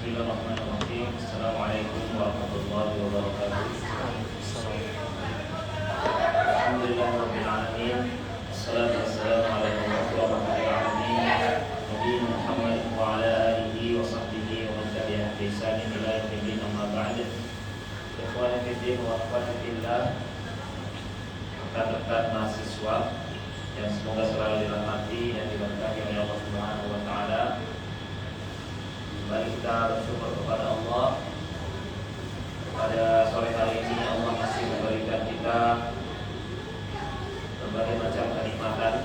Bismillahirrahmanirrahim. Assalamualaikum warahmatullahi wabarakatuh. Alhamdulillahirabbil alamin. Wassalatu wassalamu ala rahmatil alamin. Nabi Muhammad wa ala alihi wa sahbihi wa man tabi'ahum bi ihsan ila yaumil din. Amma ba'd. Ikhwani fi din wa akhwati fillah. Rekan-rekan mahasiswa yang semoga selalu dirahmati dan diberkahi oleh Allah Subhanahu wa taala. Mari kita bersyukur kepada Allah. Pada sore hari ini Allah masih memberikan kita berbagai macam kenikmatan.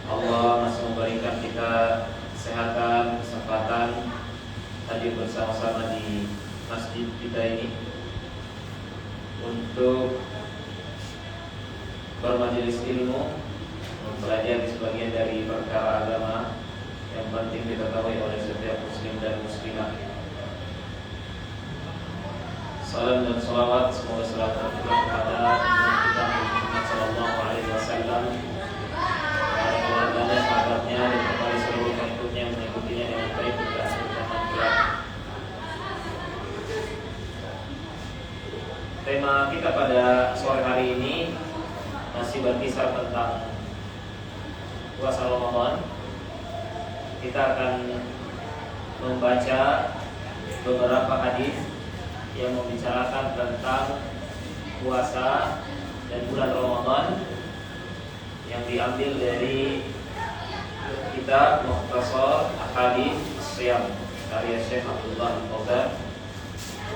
Allah masih memberikan kita kesehatan, kesempatan hadir bersama-sama di masjid kita ini untuk bermajelis ilmu, mempelajari sebagian dari perkara agama yang penting diketahui oleh setiap muslim dan muslimah. Salam dan salawat semoga selalu tercurah kepada kita Muhammad sallallahu alaihi wasallam, para keluarganya, sahabatnya, dan kepada seluruh pengikutnya yang mengikutinya dengan baik hingga akhir zaman kelak. Tema kita pada sore hari ini masih berkisar tentang puasa Ramadan. Kita akan membaca beberapa hadis yang membicarakan tentang puasa dan bulan Ramadan yang diambil dari kitab Mukhtasar Ahadits Shiyam karya Syekh Abdullah Al-Fauzan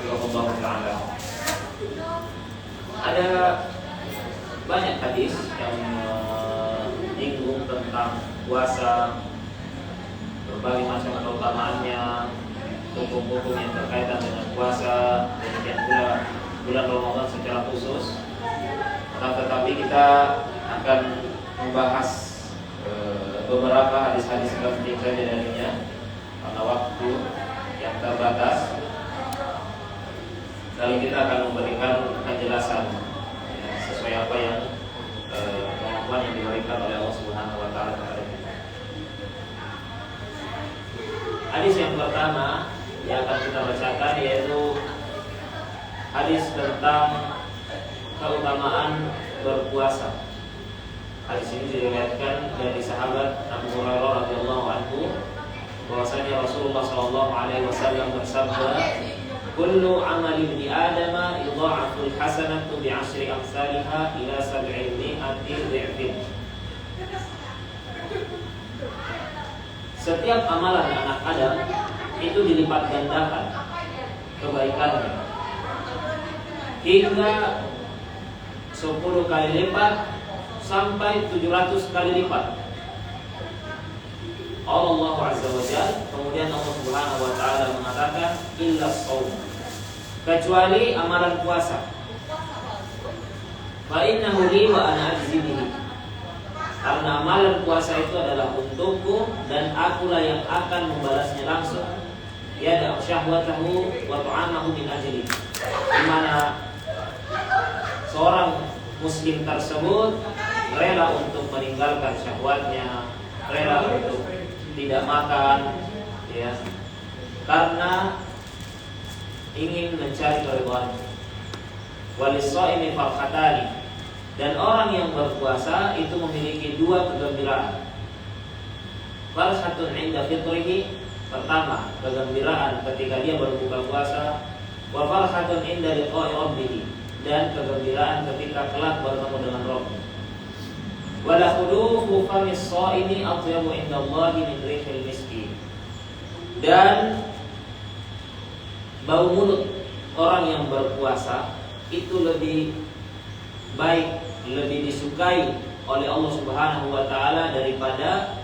rahimahullah taala. Ada banyak hadis yang menyinggung tentang puasa, berbagai macam keutamaannya, hukum-hukum yang berkaitan dengan puasa, dan pula bulan Ramadan secara khusus. Tetapi kita akan membahas beberapa hadis-hadis penting saja darinya karena waktu yang terbatas. Lalu kita akan memberikan penjelasan sesuai apa yang kemampuan yang diberikan oleh Allah Subhanahu wa taala kepada kita. Hadis yang pertama yang akan kita bacakan yaitu hadis tentang keutamaan berpuasa. Hadis ini diriwayatkan dari sahabat Abu Hurairah radhiyallahu anhu bahwasanya Rasulullah sallallahu alaihi wasallam bersabda, "Kullu amali ibni Adam yudha'aful hasanatu bi'ashri amsalha ila 700 dhi'fin." Setiap amalan anak Adam itu dilipat gandakan kebaikannya hingga 10 kali lipat sampai 700 kali lipat. Allah Azza wa Jalla, kemudian Allah Subhanahu wa taala mengatakan illa shaum, kecuali amalan puasa. Fa innahu li wa ana ajzi bihi. Karena amalan puasa itu adalah untukku dan akulah yang akan membalasnya langsung. Ya syahwatahu wa ta'amahu min ajli. Di mana seorang muslim tersebut rela untuk meninggalkan syahwatnya, rela untuk tidak makan, ya, karena ingin mencari keridhaan. Walis-shaimi farhatani. Dan orang yang berpuasa itu memiliki dua kegembiraan. Farhatun 'inda fitrihi, pertama kegembiraan ketika dia berbuka puasa, wa farhatun 'inda liqa'i rabbih, dan kegembiraan ketika kelak bertemu dengan Rabb. Wa la khulufu famis shaimi atyabu 'inda Allah min rihil miski. Dan bau mulut orang yang berpuasa itu lebih baik, lebih disukai oleh Allah Subhanahu wa taala daripada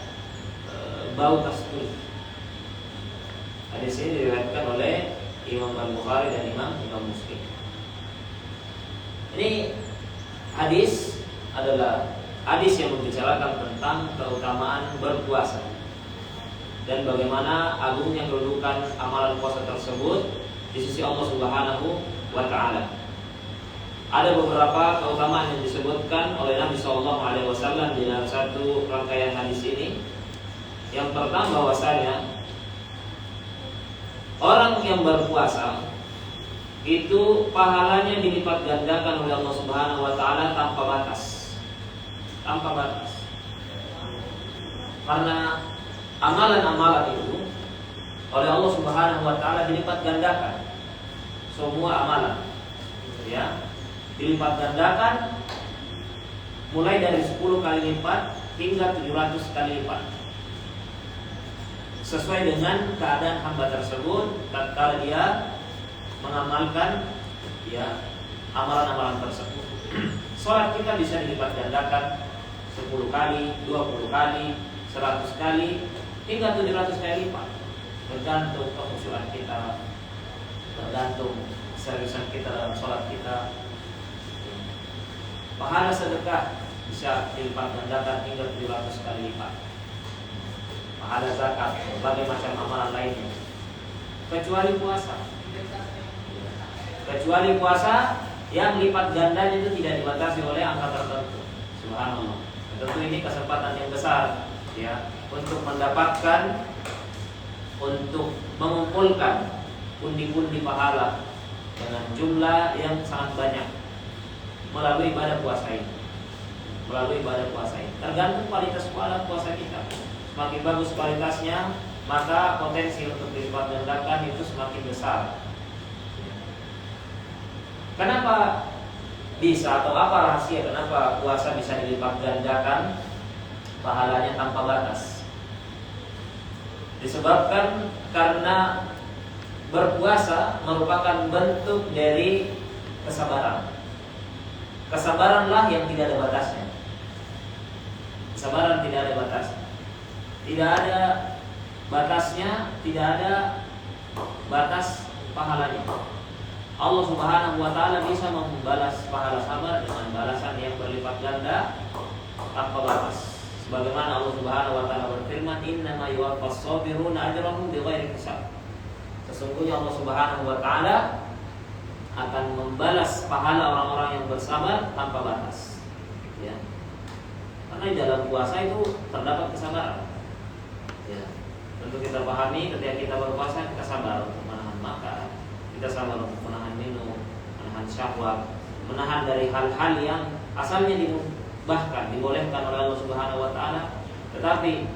bau kasturi. Hadis ini diriwayatkan oleh Imam Al-Bukhari dan Imam Muslim. Ini hadis adalah hadis yang membicarakan tentang keutamaan berpuasa dan bagaimana agungnya kedudukan amalan puasa tersebut di sisi Allah Subhanahu wa taala. Ada beberapa keutamaan yang disebutkan oleh Nabi SAW di dalam satu rangkaian hadis ini. Yang pertama bahwasanya orang yang berpuasa itu pahalanya dilipat gandakan oleh Allah Subhanahu wa taala tanpa batas. Tanpa batas. Karena amalan-amalan itu oleh Allah Subhanahu wa taala dilipat gandakan. Semua amalan ya, dilipat gandakan mulai dari 10 kali lipat hingga 700 kali lipat. Sesuai dengan keadaan hamba tersebut tatkala dia mengamalkan ya amalan-amalan tersebut. Salat kita bisa dilipat gandakan 10 kali, 20 kali, 100 kali hingga 700 kali lipat. Bergantung kekhusyuan kita, bergantung seriusan kita dalam salat kita. Pahala sedekah bisa dilipat gandakan hingga 700 kali lipat. Pahala zakat, berbagai macam amalan lainnya. Kecuali puasa. Kecuali puasa yang lipat gandanya itu tidak dibatasi oleh angka tertentu. Subhanallah. Tentu ini kesempatan yang besar ya untuk mendapatkan, untuk mengumpulkan pundi-pundi pahala dengan jumlah yang sangat banyak melalui ibadah puasa ini. Melalui ibadah puasa ini. Tergantung kualitas puasa kita. Semakin bagus kualitasnya, maka potensi untuk dilipat gandakan itu semakin besar. Kenapa bisa atau apa rahasia kenapa puasa bisa dilipat gandakan pahalanya tanpa batas? Disebabkan karena berpuasa merupakan bentuk dari kesabaran. Kesabaranlah yang tidak ada batasnya. Kesabaran tidak ada batasnya. Tidak ada batasnya, tidak ada batas pahalanya. Allah Subhanahu wa taala bisa membalas pahala sabar dengan balasan yang berlipat ganda tanpa batas. Sebagaimana Allah Subhanahu wa taala berfirman, "Innama yuwaffas sabiruna ajrahum bighairi hisab." Sesungguhnya Allah Subhanahu wa taala akan membalas pahala orang-orang yang bersabar tanpa batas. Ya. Karena di dalam puasa itu terdapat kesabaran. Ya. Tentu kita pahami ketika kita berpuasa kita sabar untuk menahan makan. Kita sabar untuk menahan minum, menahan syahwat, menahan dari hal-hal yang asalnya bahkan dibolehkan oleh Allah Subhanahu wa taala, tetapi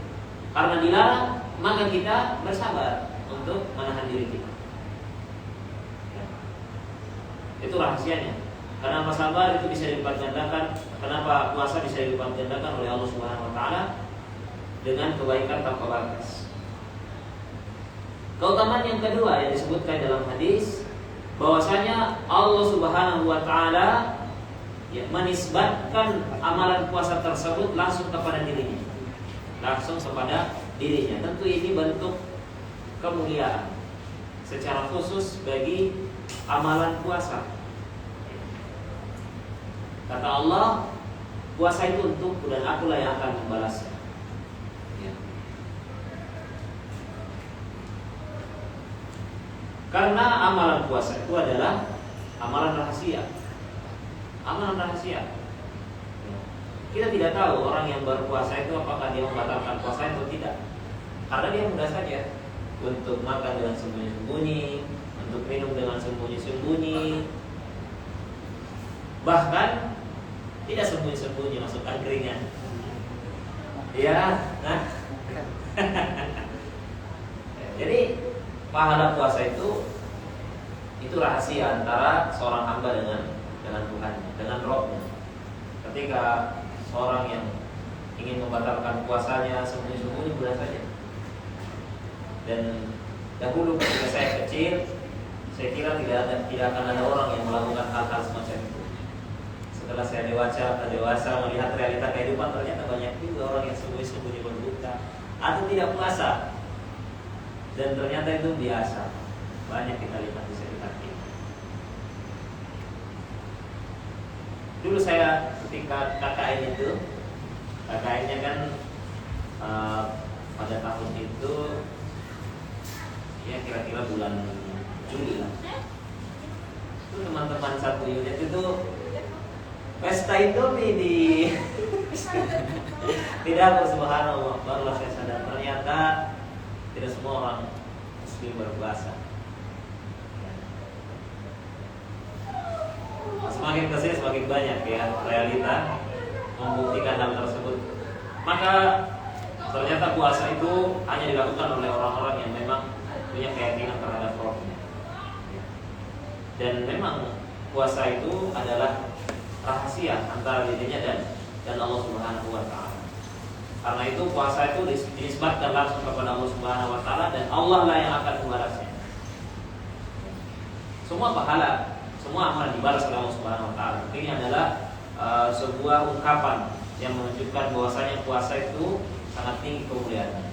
karena dilarang, maka kita bersabar untuk menahan diri kita. Ya. Itu rahasianya. Kenapa sabar itu bisa dilipat gandakan, kenapa puasa bisa dilipat gandakan oleh Allah Subhanahu wa taala dengan kebaikan tanpa batas. Keutamaan yang kedua yang disebutkan dalam hadis, bahwasanya Allah Subhanahu wa taala ya, menisbatkan amalan puasa tersebut langsung kepada dirinya. Langsung kepada dirinya. Tentu ini bentuk kemuliaan secara khusus bagi amalan puasa. Kata Allah, puasa itu untukku dan akulah yang akan membalasnya. Ya. Karena amalan puasa itu adalah amalan rahasia. Amalan rahasia. Kita tidak tahu orang yang berpuasa itu apakah dia membatalkan puasa atau tidak. Karena dia mudah saja untuk makan dengan sembunyi-sembunyi, untuk minum dengan sembunyi-sembunyi. Bahkan tidak sembunyi-sembunyi, masuk angkringan. Ya, nah. Jadi pahala puasa itu rahasia antara seorang hamba dengan Tuhan, dengan Rohnya. Ketika seorang yang ingin membatalkan puasanya sembunyi-sembunyi mudah saja. Dan dahulu ketika saya kecil, saya kira tidak akan ada orang yang melakukan hal-hal semacam itu. Setelah saya dewasa melihat realita kehidupan, ternyata banyak juga orang yang sembunyi-sembunyi berbuka atau tidak puasa. Dan ternyata itu biasa. Banyak kita lihat di sekitar kita. Dulu saya ketika KKN itu, KKN-nya kan pada tahun itu ya kira-kira bulan Juli lah. Itu teman-teman satu unit itu pesta Indomie di tidak, subhanallah, barulah saya sadar ternyata tidak semua orang muslim berpuasa. semakin kesini semakin banyak ya realita membuktikan hal tersebut. Maka ternyata puasa itu hanya dilakukan oleh orang-orang yang memang punya keyakinan terhadap Rabbnya. Dan memang puasa itu adalah rahasia antara dirinya dan Allah Subhanahu wa taala. Karena itu puasa itu dinisbatkan langsung kepada Allah Subhanahu wa taala dan Allah lah yang akan membalasnya. Semua pahala, semua amalan dibalas oleh Allah Subhanahu wa taala. Ini adalah sebuah ungkapan yang menunjukkan bahwasanya puasa itu sangat tinggi kemuliaannya.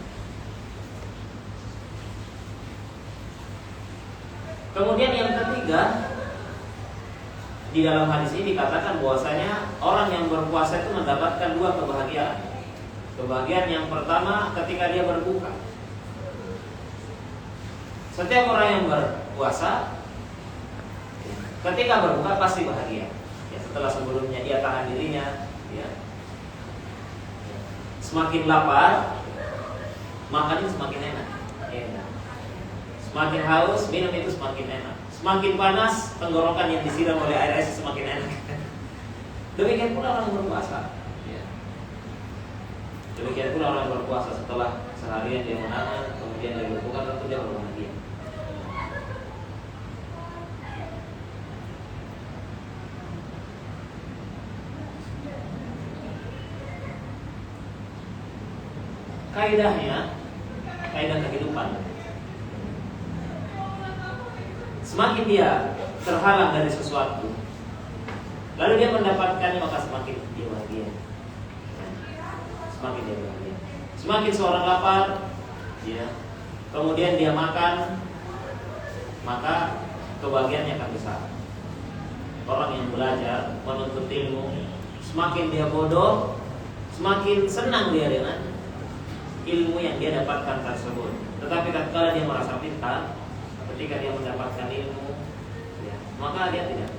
Kemudian yang ketiga, di dalam hadis ini dikatakan bahwasanya orang yang berpuasa itu mendapatkan dua kebahagiaan. Kebahagiaan yang pertama ketika dia berbuka. Setiap orang yang berpuasa ketika berbuka pasti bahagia. Ya, setelah sebelumnya dia tahan dirinya, ya. Semakin lapar, makannya semakin enak. Ya. Semakin haus, minum itu semakin enak. Semakin panas, tenggorokan yang disiram oleh air es semakin enak. Demikian pula orang berpuasa. Ya. Demikian pula orang berpuasa setelah seharian dia menahan, kemudian dia berbuka, tentu dia berbahagia. Kaidahnya, kaidah kehidupan. Semakin dia terhalang dari sesuatu, lalu dia mendapatkannya, maka semakin dia bahagia. Semakin dia bahagia. Semakin seorang lapar, ya, kemudian dia makan, maka kebahagiaannya akan besar. Orang yang belajar, menuntut ilmu, semakin dia bodoh, semakin senang dia dengan ilmu yang dia dapatkan tersebut. Tetapi ketika dia merasa pintar, ketika dia mendapatkan ilmu, ya, maka dia tidak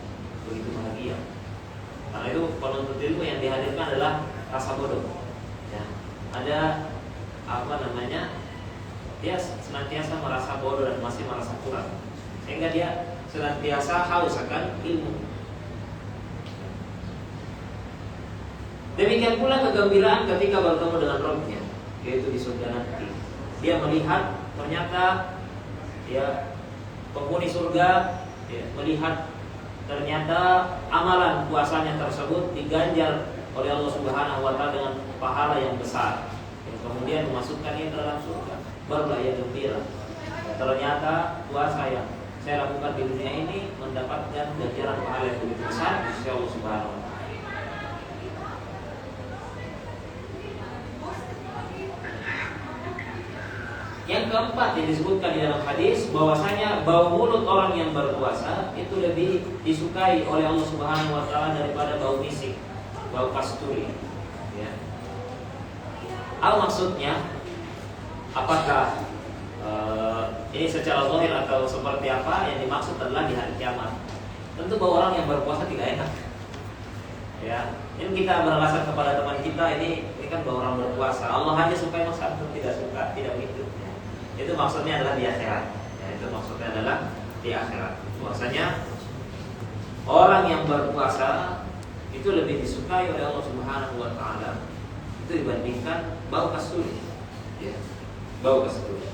begitu bahagia. Karena itu penuntut ilmu yang dihadirkan adalah rasa bodoh. Ya, ada dia senantiasa merasa bodoh dan masih merasa kurang, sehingga dia senantiasa haus akan ilmu. Demikian pula kegembiraan ketika bertemu dengan Rabbnya, yaitu di surga nanti. Dia melihat ternyata ya penghuni surga, ya, melihat ternyata amalan puasanya tersebut diganjar oleh Allah Subhanahu wa taala dengan pahala yang besar, yang kemudian memasukkannya dalam surga. Barulah ia gembira. Ternyata puasa yang saya lakukan di dunia ini mendapatkan ganjaran pahala yang begitu besar di sisi Allah Subhanahu wa taala. Yang keempat yang disebutkan di dalam hadis, bahwasanya bau mulut orang yang berpuasa itu lebih disukai oleh Allah Subhanahu wa taala daripada bau misik, bau kasturi. Ya. Maksudnya apakah ini secara zahir atau seperti apa? Yang dimaksud adalah di hari kiamat. Tentu bau orang yang berpuasa tidak enak. Ya, ini kita beralasan kepada teman kita ini kan bau orang berpuasa. Allah hanya suka yang satu, tidak suka, tidak begitu. Itu maksudnya adalah di akhirat. Ya, itu maksudnya adalah di akhirat. Bahwasanya orang yang berpuasa itu lebih disukai oleh Allah Subhanahu wa taala itu dibandingkan bau kasturi. Ya, bau kasturi.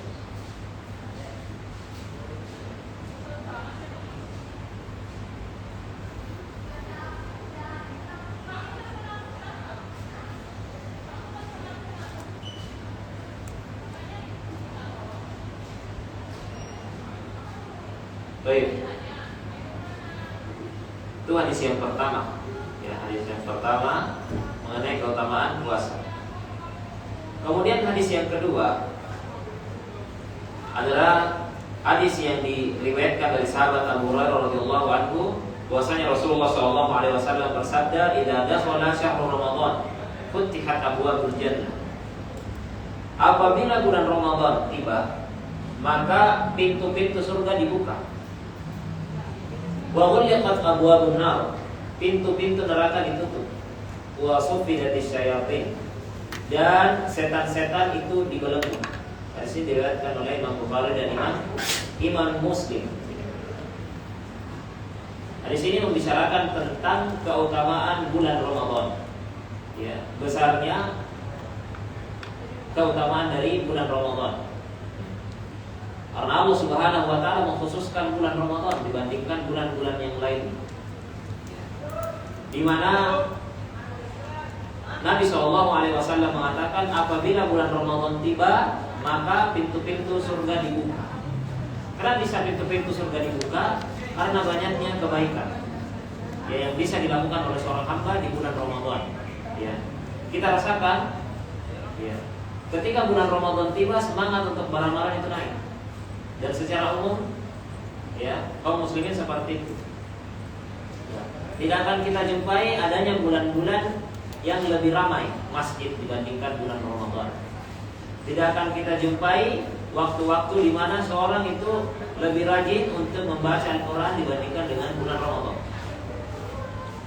Baik. Itu hadis yang pertama. Ya, hadis yang pertama mengenai keutamaan puasa. Kemudian hadis yang kedua adalah hadis yang diriwayatkan dari sahabat Abu Hurairah radhiyallahu anhu, bahwasanya Rasulullah sallallahu alaihi wasallam bersabda, "Idza dakhala syahrul Ramadan, futihat abwaabul jannah." Apabila bulan Ramadan tiba, maka pintu-pintu surga dibuka. Wa ghulqat abwaabun nar, pintu-pintu neraka ditutup. Wa suffidatis syayatin, dan setan-setan itu dibelenggu. Hadis ini diriwayatkan oleh Imam Bukhari dan Imam Muslim. Hadis ini membicarakan tentang keutamaan bulan Ramadan. Ya, besarnya keutamaan dari bulan Ramadan. Karena Allah Subhanahu wa taala mengkhususkan bulan Ramadan dibandingkan bulan-bulan yang lain. Di mana Nabi SAW mengatakan apabila bulan Ramadan tiba, maka pintu-pintu surga dibuka. Karena bisa pintu-pintu surga dibuka karena banyaknya kebaikan ya, yang bisa dilakukan oleh seorang hamba di bulan Ramadan. Ya, kita rasakan ya, ketika bulan Ramadan tiba semangat untuk beramal itu naik. Dan secara umum ya, kaum muslimin seperti itu. Ya, tidak akan kita jumpai adanya bulan-bulan yang lebih ramai masjid dibandingkan bulan Ramadan. Tidak akan kita jumpai waktu-waktu di mana seorang itu lebih rajin untuk membaca Al-Quran dibandingkan dengan bulan Ramadan.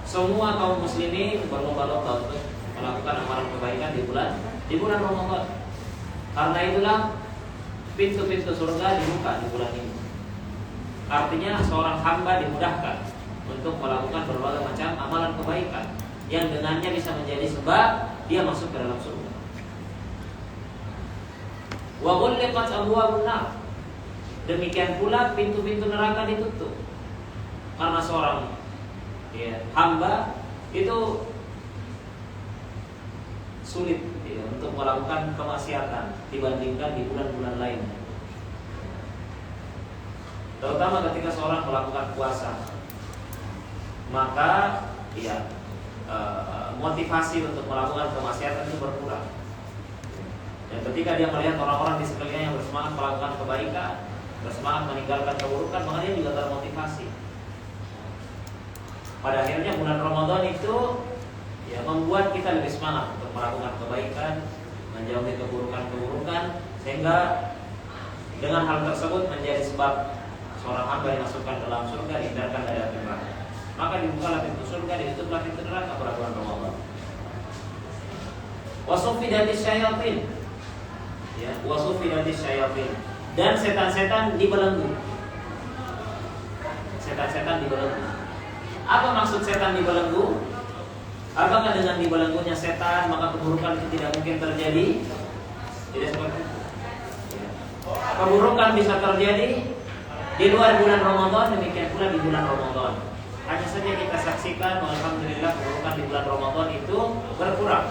Semua kaum muslimin berlomba-lomba untuk melakukan amalan kebaikan di bulan Ramadan. Karena itulah pintu-pintu surga dibuka di bulan ini. Artinya seorang hamba dimudahkan untuk melakukan berbagai macam amalan kebaikan yang dengannya bisa menjadi sebab dia masuk ke dalam surga. Wa ghulqat abwaabun nar. Demikian pula pintu-pintu neraka ditutup. Karena seorang ya, hamba itu sulit ya, untuk melakukan kemaksiatan dibandingkan di bulan-bulan lain. Terutama ketika seorang melakukan puasa, maka ya motivasi untuk melakukan kemaksiatan itu berkurang. Dan ketika dia melihat orang-orang di sekelilingnya yang bersemangat melakukan kebaikan, bersemangat meninggalkan keburukan, maka dia juga termotivasi. Pada akhirnya bulan Ramadan itu ya membuat kita lebih semangat untuk melakukan kebaikan, menjauhi keburukan-keburukan, sehingga dengan hal tersebut menjadi sebab seorang hamba yang masukkan ke dalam surga dihindarkan dari api neraka. Maka dibukalah pintu surga, ditutuplah pintu neraka pada bulan Ramadan. Wasufidatis syayatin, ya, wasufidatis syayatin, dan setan-setan dibelenggu. Setan-setan dibelenggu. Apa maksud setan dibelenggu? Apakah dengan dibelenggunya setan maka keburukan itu tidak mungkin terjadi? Tidak seperti itu. Keburukan bisa terjadi di luar bulan Ramadan, demikian pula di bulan Ramadan. Hanya saja kita saksikan, alhamdulillah keburukan di bulan Ramadan itu berkurang.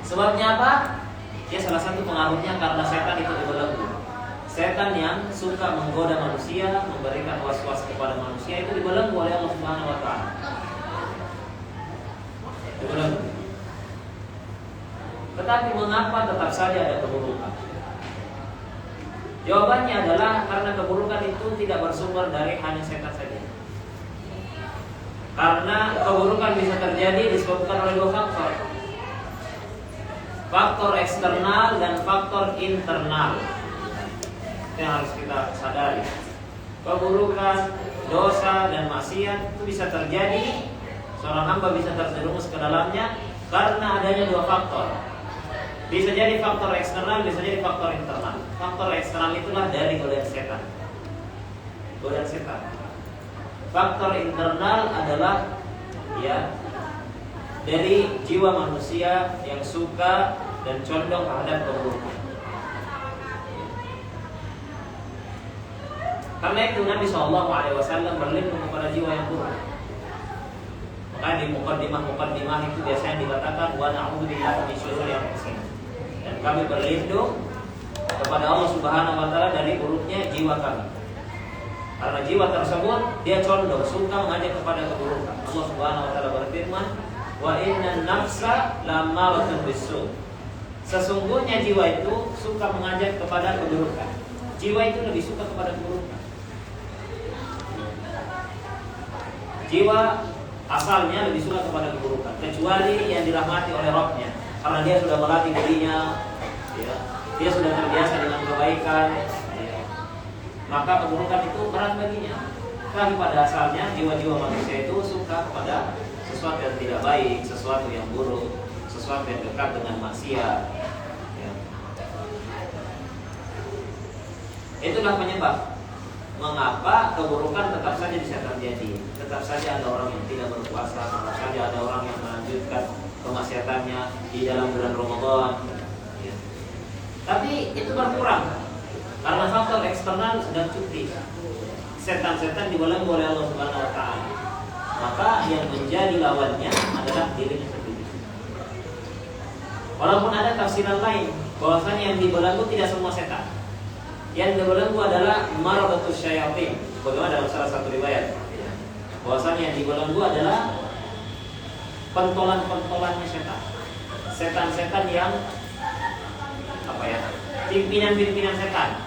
Sebabnya apa? Ya salah satu pengaruhnya karena setan itu dibelenggu. Setan yang suka menggoda manusia, memberikan was-was kepada manusia itu dibelenggu oleh Allah Subhanahu wa taala. Dibelenggu. Tetapi mengapa tetap saja ada keburukan? Jawabannya adalah karena keburukan itu tidak bersumber dari hanya setan saja. Karena keburukan bisa terjadi disebabkan oleh dua faktor. Faktor eksternal dan faktor internal. Itu yang harus kita sadari. Keburukan, dosa dan maksiat itu bisa terjadi, seorang hamba bisa terjerumus ke dalamnya karena adanya dua faktor. Bisa jadi faktor eksternal, bisa jadi faktor internal. Faktor eksternal itulah dari godaan setan. Godaan setan. Faktor internal adalah ya dari jiwa manusia yang suka dan condong terhadap keburukan. Karena itu Nabi SAW berlindung kepada jiwa yang buruk. Maka di mukaddimah itu biasanya dikatakan wa na'udzubillahi min syururi anfusina. Dan kami berlindung kepada Allah Subhanahu wa taala dari buruknya jiwa kami. Karena jiwa tersebut dia condong, suka mengajak kepada keburukan. Allah Subhanahu wa taala berfirman, "Wa innan nafsa lammaratun bisu." Sesungguhnya jiwa itu suka mengajak kepada keburukan. Jiwa itu lebih suka kepada keburukan. Jiwa asalnya lebih suka kepada keburukan, kecuali yang dirahmati oleh Rabb-nya. Karena dia sudah melatih dirinya, ya, dia sudah terbiasa dengan kebaikan, ya, maka keburukan itu berat baginya. Tapi pada asalnya jiwa-jiwa manusia itu suka kepada sesuatu yang tidak baik, sesuatu yang buruk, sesuatu yang dekat dengan maksiat. Ya. Itulah penyebab mengapa keburukan tetap saja bisa terjadi. Tetap saja ada orang yang tidak berpuasa, tetap saja ada orang yang melanjutkan kemaksiatannya di dalam bulan Ramadan. Ya. Tapi itu berkurang karena faktor eksternal sedang cuti. Setan-setan dibelenggu oleh Allah Subhanahu wa taala. Maka yang menjadi lawannya adalah dirinya sendiri. Walaupun ada tafsiran lain bahwasanya yang dibelenggu tidak semua setan. Yang dibelenggu adalah maradatus syayatin. Bagaimana dalam salah satu riwayat bahwasanya yang dibelenggu adalah pentolan-pentolannya setan. Setan-setan yang pimpinan-pimpinan setan.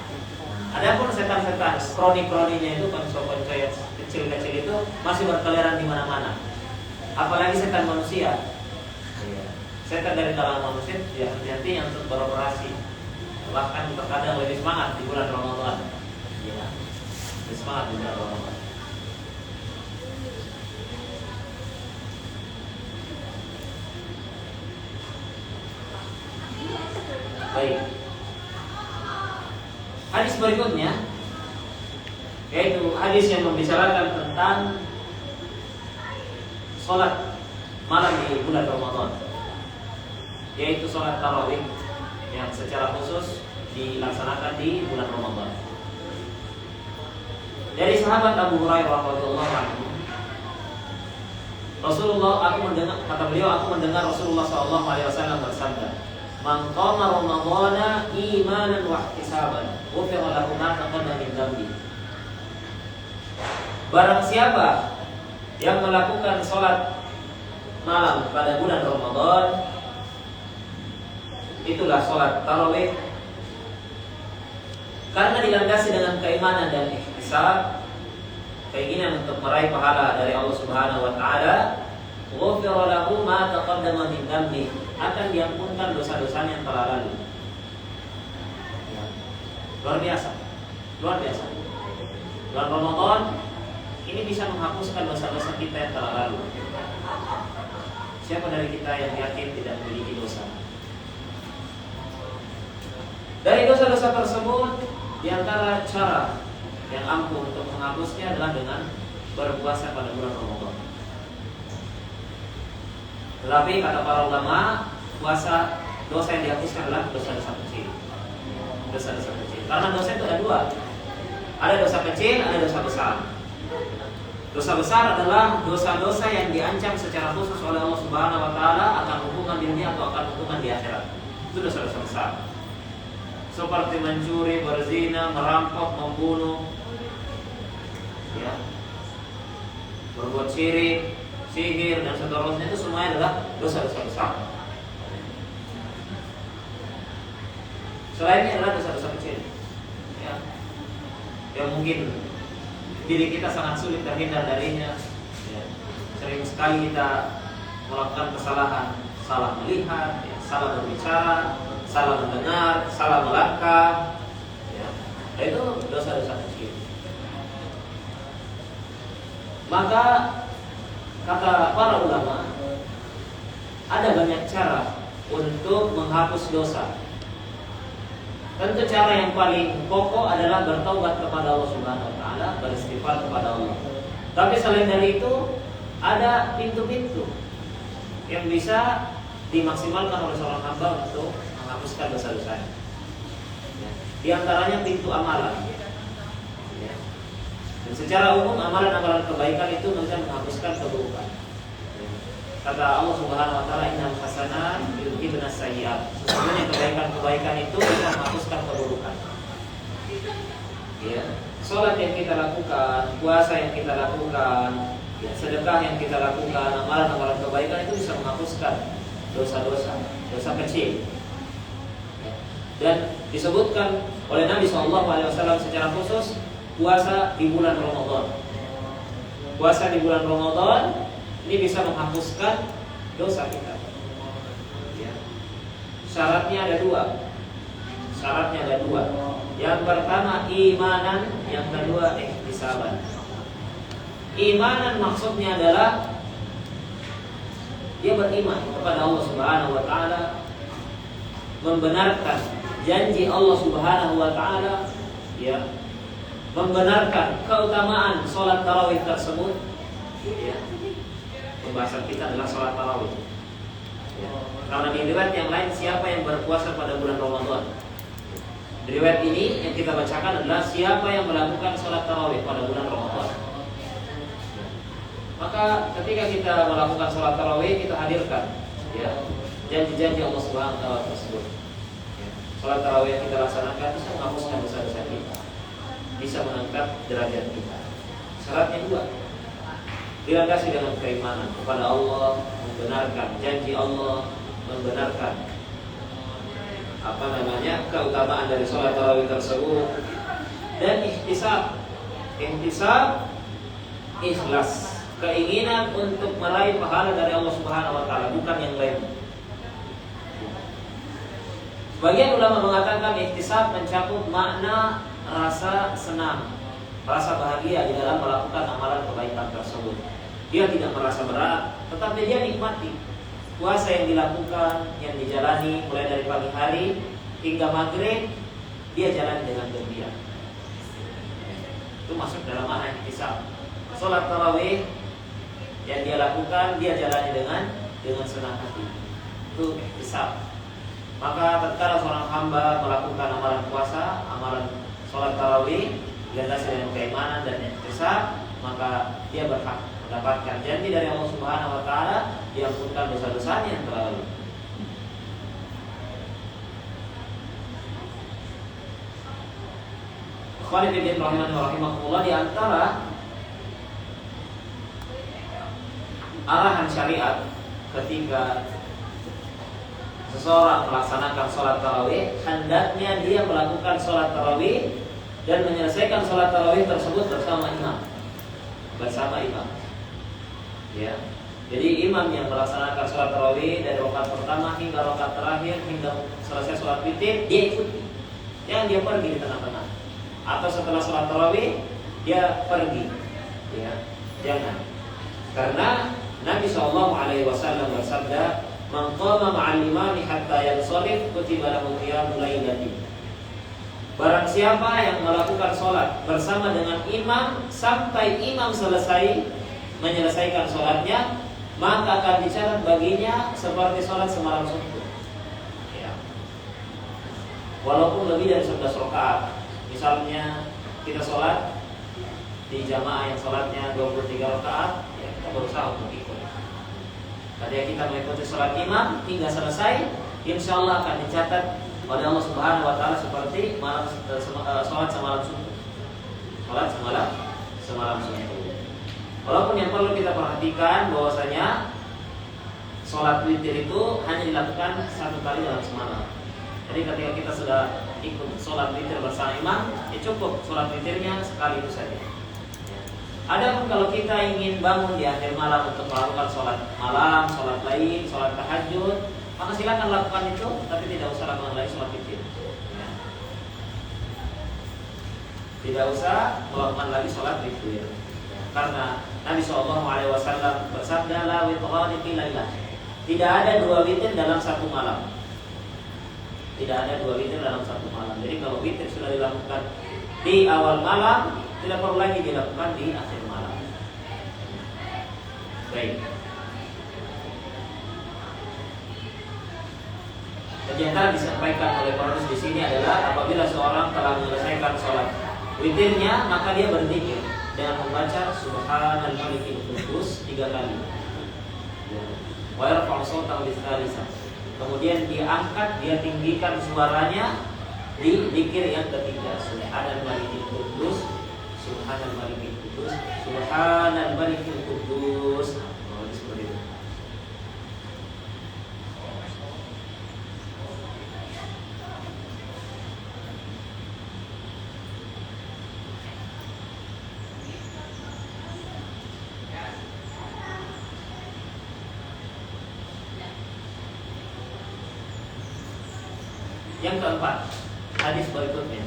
Adapun setan-setan kroni-kroninya itu konco-konco yang kecil-kecil itu masih berkeliaran di mana-mana. Apalagi setan manusia. Setan dari kalangan manusia ya hati-hati yang beroperasi. Bahkan terkadang lebih semangat di bulan Ramadan. Ya. Lebih semangat di bulan Ramadan. Baik. Hadis berikutnya yaitu hadis yang membicarakan tentang sholat malam di bulan Ramadan, yaitu sholat tarawih yang secara khusus dilaksanakan di bulan Ramadan. Dari sahabat Abu Hurairah radhiyallahu anhu, kata beliau, aku mendengar Rasulullah SAW bersabda, "Man qama Ramadhana imanan wa ihtisaban, ghufira lahu ma taqaddama min dhanbi." Barang siapa yang melakukan sholat malam pada bulan Ramadan, itulah sholat tarawih, karena dilandasi dengan keimanan dan ihtisab, keinginan untuk meraih pahala dari Allah Subhanahu wa taala, ghufira lahu ma taqaddama min dhanbi, akan diampunkan dosa-dosanya yang telah lalu. Ya. Luar biasa. Luar biasa. Bulan Ramadan ini bisa menghapuskan dosa-dosa kita yang telah lalu. Siapa dari kita yang yakin tidak memiliki dosa? Dari dosa-dosa tersebut, di antara cara yang ampuh untuk menghapusnya adalah dengan berpuasa pada bulan Ramadan. Tetapi kata para ulama, puasa, dosa yang dihapuskan adalah dosa-dosa kecil. Dosa-dosa kecil. Karena dosa itu ada dua. Ada dosa kecil, ada dosa besar. Dosa besar adalah dosa-dosa yang diancam secara khusus oleh Allah Subhanahu wa taala akan hukuman di dunia atau akan hukuman di akhirat. Itu dosa-dosa besar. Seperti mencuri, berzina, merampok, membunuh, ya, berbuat syirik, sihir dan seterusnya, itu semuanya adalah dosa-dosa besar. Selainnya adalah dosa-dosa kecil, ya, yang mungkin diri kita sangat sulit terhindar darinya. Ya. Sering sekali kita melakukan kesalahan, salah melihat, ya, salah berbicara, salah mendengar, salah melangkah, ya. Itu dosa-dosa kecil. Maka kata para ulama, ada banyak cara untuk menghapus dosa. Tentu cara yang paling pokok adalah bertaubat kepada Allah Subhanahu wa taala, beristighfar kepada Allah. Tapi selain dari itu, ada pintu-pintu yang bisa dimaksimalkan oleh seorang hamba untuk menghapuskan dosa-dosanya. Di antaranya pintu amalan. Dan secara umum amalan-amalan kebaikan itu bisa menghapuskan keburukan. Kata Allah Subhanahu wa taala, "Innal hasanat yudhibun as-sayyi'at." Sesungguhnya kebaikan-kebaikan itu bisa menghapuskan keburukan. Ya, salat yang kita lakukan, puasa yang kita lakukan, ya, sedekah yang kita lakukan, amalan-amalan kebaikan itu bisa menghapuskan dosa-dosa, dosa kecil. Ya. Dan disebutkan oleh Nabi SAW secara khusus puasa di bulan Ramadan. Puasa di bulan Ramadan ini bisa menghapuskan dosa kita. Ya. Syaratnya ada dua. Yang pertama imanan, yang kedua ihtisaban. Imanan maksudnya adalah dia beriman kepada Allah Subhanahu wa taala, membenarkan janji Allah Subhanahu wa taala, ya, membenarkan keutamaan sholat tarawih tersebut, ya, pembahasan kita adalah sholat tarawih. Ya. Karena di riwayat yang lain siapa yang berpuasa pada bulan Ramadan. Di riwayat ini yang kita bacakan adalah siapa yang melakukan sholat tarawih pada bulan Ramadan. Maka ketika kita melakukan sholat tarawih kita hadirkan, ya, janji-janji Allah Subhanahu wa taala tersebut. Ya. Sholat tarawih yang kita laksanakan bisa menghapuskan dosa-dosa kita, bisa mengangkat derajat kita. Syaratnya dua, dilandasi dengan keimanan kepada Allah, membenarkan janji Allah, membenarkan keutamaan dari sholat tarawih tersebut, dan ihtisab, ikhlas, keinginan untuk meraih pahala dari Allah Subhanahu wa taala, bukan yang lain. Sebagian ulama mengatakan ihtisab mencakup makna rasa senang, rasa bahagia di dalam melakukan amalan kebaikan tersebut. Dia tidak merasa berat, tetapi dia nikmati puasa yang dilakukan, yang dijalani mulai dari pagi hari hingga maghrib, dia jalani dengan gembira. Itu masuk dalam makna ihtisab. Sholat tarawih yang dia lakukan, dia jalani dengan senang hati. Itu ihtisab. Maka tatkala seorang hamba melakukan amalan puasa, amalan sholat tarawih, dilandasi dengan keimanan dan ihtisab, maka dia berhak mendapatkan janji dari Allah Subhanahu wa taala, diampunkan dosa-dosanya yang telah lalu. Ikhwani fillah rahimani wa rahimakumullah, di antara arahan syariat ketika seseorang melaksanakan sholat tarawih, hendaknya dia melakukan sholat tarawih dan menyelesaikan sholat tarawih tersebut bersama imam. Ya, jadi imam yang melaksanakan sholat tarawih dari rakaat pertama hingga rakaat terakhir hingga selesai sholat witir, dia ikuti. Jangan dia pergi di tengah-tengah. Atau setelah sholat tarawih dia pergi. Ya, jangan. Karena Nabi SAW bersabda, "Man qama ma'al imami hatta yansharif kutiba lahu qiyamul lailati." Barang siapa yang melakukan sholat bersama dengan imam sampai imam menyelesaikan sholatnya, maka akan dicatat baginya seperti sholat semalam suntuk. Ya. Walaupun lebih dari 11 rakaat. Misalnya kita sholat di jamaah yang sholatnya 23 rakaat, ya, kita berusaha untuk ikut. Ketika kita mengikuti sholat imam hingga selesai, insya Allah akan dicatat oleh Allah Subhanahu wa taala seperti sholat semalam suntuk. Sholat semalam suntuk. Walaupun yang perlu kita perhatikan bahwasanya sholat witir itu hanya dilakukan satu kali dalam semalam. Jadi ketika kita sudah ikut sholat witir bersama imam, ya cukup sholat witirnya sekali itu saja. Adapun kalau kita ingin bangun di akhir malam untuk melakukan sholat malam, sholat lain, sholat tahajud, maka silakan lakukan itu, tapi tidak usah lakukan lagi sholat witir. Tidak usah melakukan lagi sholat witir, karena Nabi SAW bersabda, "La witrani fi lailah." Tidak ada dua witir dalam satu malam. Tidak ada dua witir dalam satu malam. Jadi kalau witir sudah dilakukan di awal malam, tidak perlu lagi dilakukan di akhir malam. Baik. Jadi yang telah disampaikan oleh penulis di sini adalah apabila seorang telah menyelesaikan sholat witirnya, maka dia berzikir dengan membaca Subhanal Malikil Quddus 3 kali. Wa yarfa'u shawtahu bis-tsalisah. Kemudian dia angkat, dia tinggikan suaranya di zikir yang ketiga, Subhanal Malikil Quddus, Subhanal Malikil Quddus, Subhanal Malikil Quddus. Seperti itu. Yang keempat, hadis berikutnya.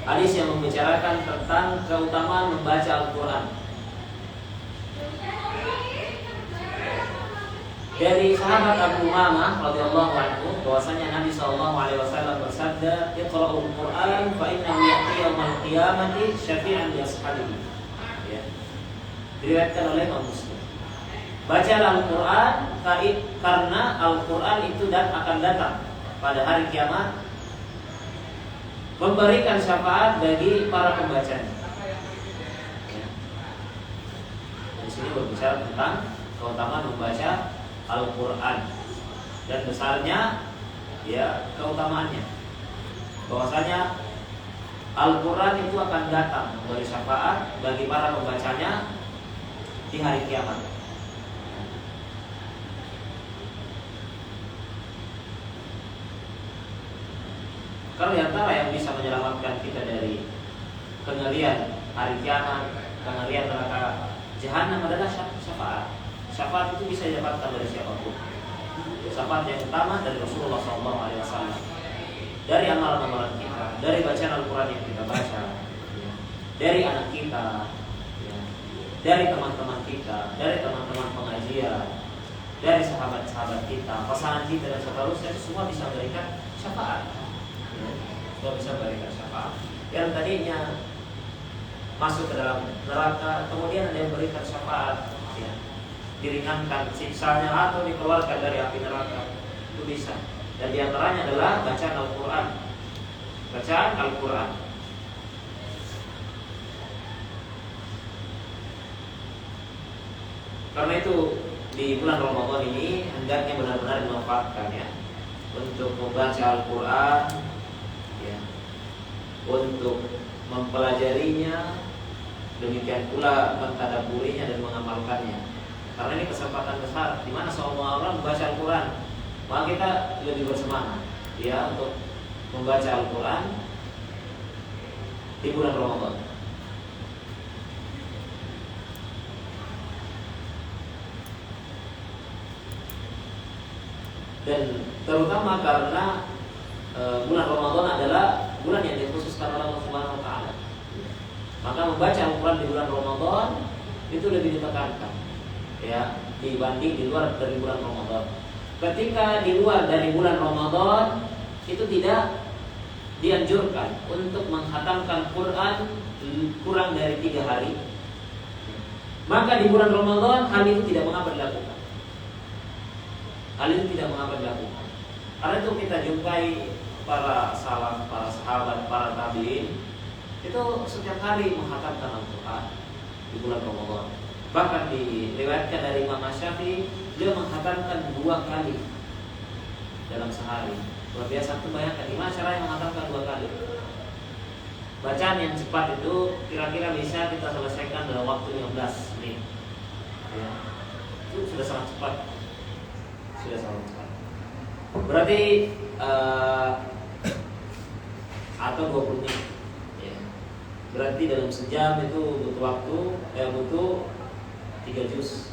Hadis yang membicarakan tentang keutamaan membaca Al-Quran. Dari sahabat Abu Umamah radhiyallahu anhu bahwasanya Nabi SAW bersabda, "Iqra'ul Qur'an fa innahu ya'ti yaumil qiyamati syafi'an li ashabihi." Ya. Diriwayatkan oleh Imam Muslim. Baca Al-Qur'an karena Al-Qur'an itu akan datang pada hari kiamat memberikan syafaat bagi para pembacanya. Ya. Di sini berbicara tentang keutamaan membaca Al-Quran dan besarnya ya keutamaannya, bahwasanya Al-Quran itu akan datang memberi syafaat bagi para pembacanya di hari kiamat. Karena di antara yang bisa menyelamatkan kita dari kengerian hari kiamat, kengerian neraka jahanam adalah syafaat. Syafaat itu bisa didapatkan dari siapapun. Syafaat yang utama dari Rasulullah SAW, dari amalan-amalan kita, dari bacaan Al-Quran yang kita baca, dari anak kita, dari teman-teman kita, dari teman-teman pengajian, dari sahabat-sahabat kita, pasangan kita dan seterusnya, itu semua bisa memberikan syafaat. Semua bisa memberikan syafaat. Yang tadinya masuk ke dalam neraka, kemudian ada yang memberikan syafaat. Diringankan siksanya atau dikeluarkan dari api neraka, itu bisa. Dan diantaranya adalah bacaan Al-Quran. Bacaan Al-Quran. Karena itu di bulan Ramadan ini hendaknya benar-benar dimanfaatkan ya, untuk membaca Al-Quran, ya, untuk mempelajarinya, demikian pula mentadabburinya dan mengamalkannya. Karena ini kesempatan besar di mana semua orang membaca Al-Quran, maka kita lebih bersemangat ya untuk membaca Al-Quran di bulan Ramadan. Dan terutama karena bulan Ramadan adalah bulan yang dikhususkan oleh Allah Subhanahu wa taala. Maka membaca Al-Quran di bulan Ramadan itu lebih ditekankan ya dibanding di luar dari bulan Ramadan. Ketika di luar dari bulan Ramadan itu tidak dianjurkan untuk menghatamkan Quran kurang dari 3 hari. Maka di bulan Ramadan hal itu tidak mengapa dilakukan. Hal itu tidak mengapa dilakukan. Karena itu kita jumpai para salaf, para sahabat, para tabi'in itu setiap hari menghatamkan Al-Quran di bulan Ramadan. Bahkan diriwayatkan dari Imam Syafi'i, dia menghatamkan 2 kali dalam sehari. Luar biasa. Itu bayangkan gimana caranya menghatamkan 2 kali. Bacaan yang cepat itu kira-kira bisa kita selesaikan dalam waktu 15 menit ya. Itu sudah sangat cepat. Sudah sangat cepat. Berarti atau 20 menit ya. Berarti dalam sejam itu butuh waktu butuh 3 juz.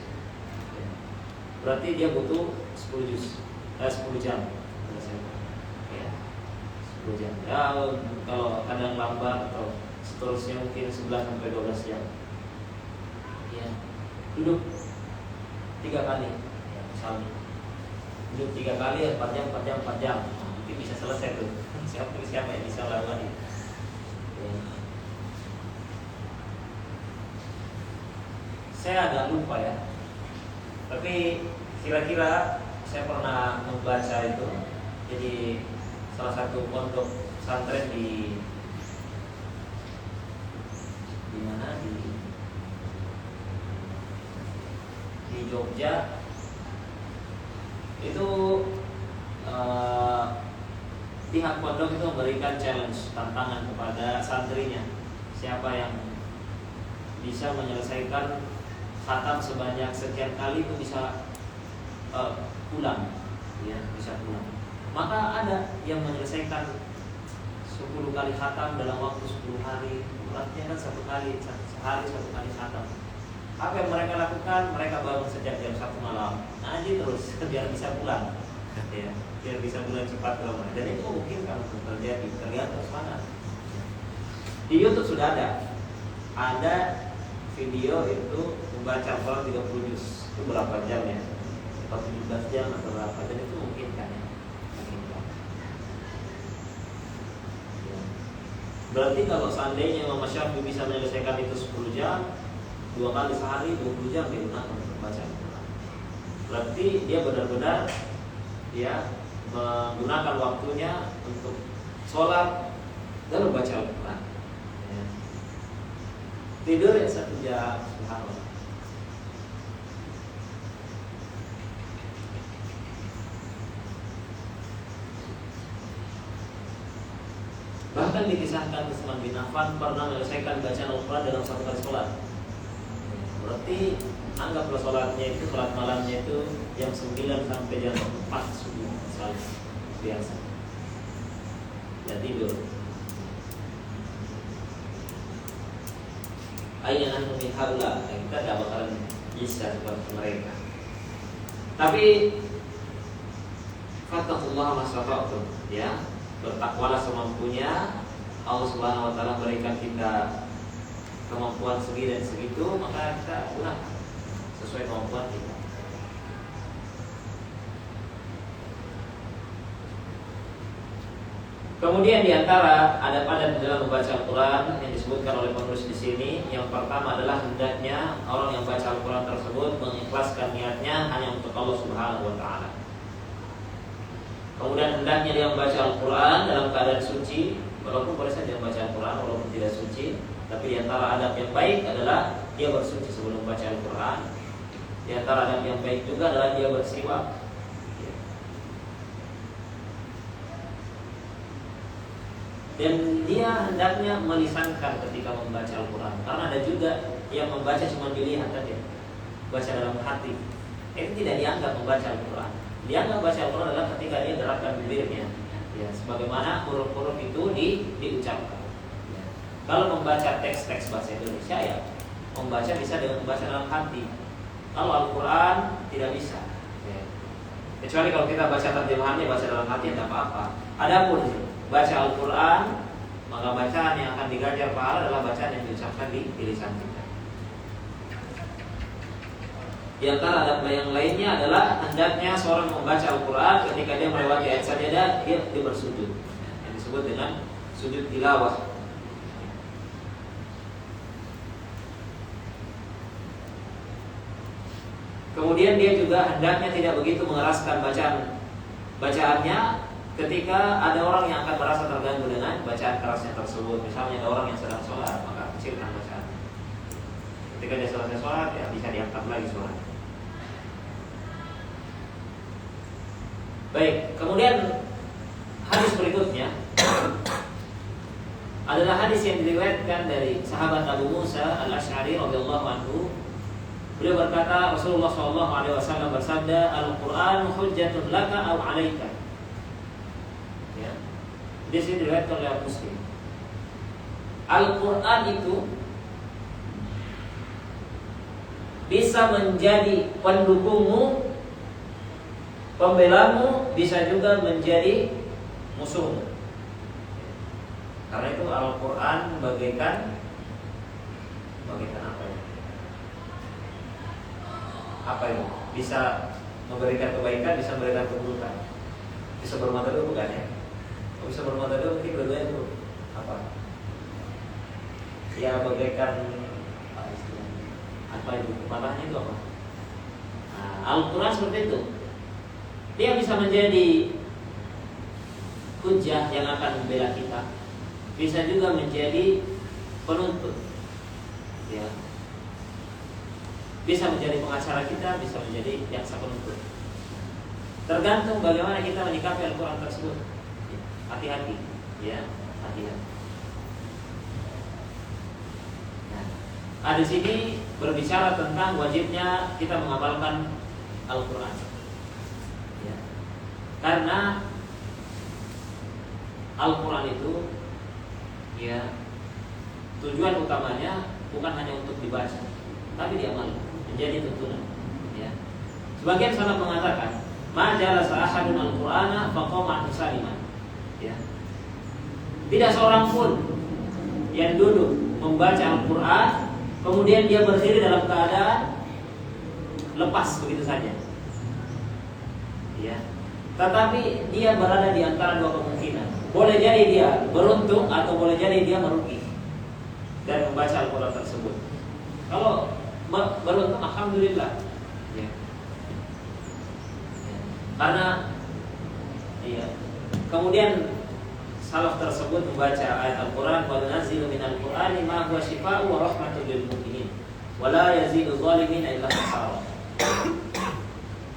Berarti dia butuh 10 juz. 10 jam. Ya. 10 jam. Ya, kalau kadang lambat atau seterusnya mungkin 11 sampai 12 jam. Ya. Duduk 3 kali ya, misalnya. Duduk 3 kali 4 jam, 4 jam, 4 jam. Nah, mungkin bisa selesai tuh. Siapa yang bisa lakukan ini? Ya. Saya agak lupa ya, tapi kira-kira saya pernah membaca itu. Jadi salah satu pondok pesantren di mana di Jogja itu pihak pondok itu memberikan challenge, tantangan kepada santrinya, siapa yang bisa menyelesaikan khatam sebanyak sekian kali itu bisa pulang ya, bisa pulang. Maka ada yang menyelesaikan 10 kali khatam dalam waktu 10 hari. Artinya kan sehari 1 kali khatam. Apa yang mereka lakukan? Mereka bangun sejak jam 1 malam, ngaji terus biar bisa pulang ya, biar bisa pulang cepat ke rumah. Dan itu mungkin kalau terjadi, terlihat terus mana di YouTube sudah ada video itu membaca Al-Quran 30 juz. Itu berapa jam ya? 17 jam atau berapa, dan itu mungkin kan ya. Berarti kalau seandainya Imam Syafi'i bisa menyelesaikan itu 10 jam, 2 kali sehari 20 jam digunakan untuk baca Al-Quran. Berarti dia benar-benar ya menggunakan waktunya untuk sholat dan membaca Al-Quran. Ya. Tidur ya 1 jam, subhanallah. Bahkan dikisahkan Utsman bin Affan pernah menyelesaikan bacaan Al-Quran dalam 1 kali sholat. Berarti anggaplah sholatnya itu, sholat malamnya itu jam 9 sampai jam 4 subuh misalnya, biasa. Dan tidur. Aina nahnu min haula, kita tidak bakalan bisa seperti mereka. Tapi fattaqullaha mastata'tum, ya. Bertakwalah semampunya. Allah Subhanahu wa taala berikan kita kemampuan segi dan segitu, maka kita gunakan sesuai kemampuan kita. Kemudian diantara adab-adab dalam membaca Al-Quran yang disebutkan oleh penulis di sini, yang pertama adalah hendaknya orang yang baca Al-Quran tersebut mengikhlaskan niatnya hanya untuk Allah Subhanahu wa taala. Kemudian hendaknya dia membaca Al-Quran dalam keadaan suci, walaupun boleh saja membaca Al-Quran walaupun tidak suci. Tapi di antara adab yang baik adalah dia bersuci sebelum membaca Al-Quran. Di antara adab yang baik juga adalah dia bersiwak. Dan dia hendaknya melisankan ketika membaca Al-Quran. Karena ada juga yang membaca cuma dilihat saja, baca dalam hati. Itu tidak dianggap membaca Al-Quran. Dianggap baca Al-Quran adalah ketika dia gerakkan bibirnya, ya, sebagaimana huruf-huruf itu diucapkan. Kalau membaca teks-teks bahasa Indonesia, ya membaca bisa dengan membaca dalam hati. Kalau Al-Quran tidak bisa, ya. Kecuali kalau kita baca terjemahannya, baca dalam hati tidak apa-apa. Adapun baca Al-Quran, maka bacaan yang akan diganjar pahala adalah bacaan yang diucapkan di lisan kita. Di antara adab yang lainnya adalah hendaknya seorang membaca Al-Quran ketika dia melewati ayat sajadah, dia bersujud, yang disebut dengan sujud tilawah. Kemudian dia juga hendaknya tidak begitu mengeraskan bacaannya ketika ada orang yang akan merasa terganggu dengan bacaan kerasnya tersebut. Misalnya ada orang yang sedang sholat, maka kecilkan bacaan. Ketika dia selesai sholat, ya bisa diangkat lagi suara. Baik, kemudian hadis berikutnya adalah hadis yang diriwayatkan dari sahabat Abu Musa Al-Asy'ari radhiyallahu anhu. Beliau berkata, Rasulullah SAW bersabda, Al-Quran hujjatun laka aw 'alaika. Ya. Di sini diriwayatkan oleh Muslim. Al-Quran itu bisa menjadi pendukungmu, pembelamu, bisa juga menjadi musuhmu. Karena itu Al-Quran bagaikan apa ya? Apa itu? Bisa memberikan kebaikan, bisa memberikan keburukan. Bisa bermata-dua bukan ya? Kalau bisa bermata-dua mungkin dua-duanya itu apa? Ya bagaikan apa itu? Matanya itu apa? Nah, Al-Quran seperti itu. Dia bisa menjadi hujjah yang akan membela kita. Bisa juga menjadi penuntut. Ya. Bisa menjadi pengacara kita, bisa menjadi jaksa penuntut. Tergantung bagaimana kita menyikapi Al-Quran tersebut. Hati-hati, ya, hati-hati. Nah, ada di sini berbicara tentang wajibnya kita mengamalkan Al-Quran. Ya. Karena Al-Quran itu, ya, tujuan utamanya bukan hanya untuk dibaca, tapi diamalkan. Menjadi tuntunan. Ya. Sebagian salah mengatakan, ma jalasa ahadun al-Qur'ana faqama musaliman. Ya. Tidak seorang pun yang duduk membaca Al-Qur'an kemudian dia berdiri dalam keadaan lepas begitu saja. ya. Tetapi dia berada di antara dua kemungkinan. Boleh jadi dia beruntung atau boleh jadi dia merugi dan membaca Al-Quran tersebut. Kalau beruntung, alhamdulillah. Ya. Ya. Karena ya. Kemudian salaf tersebut membaca ayat Al-Quran, wa nunazzilu minal Qur'ani ma huwa shifaa'un wa rahmatun lil mu'minin wa la yazidu zalimina illa khasara.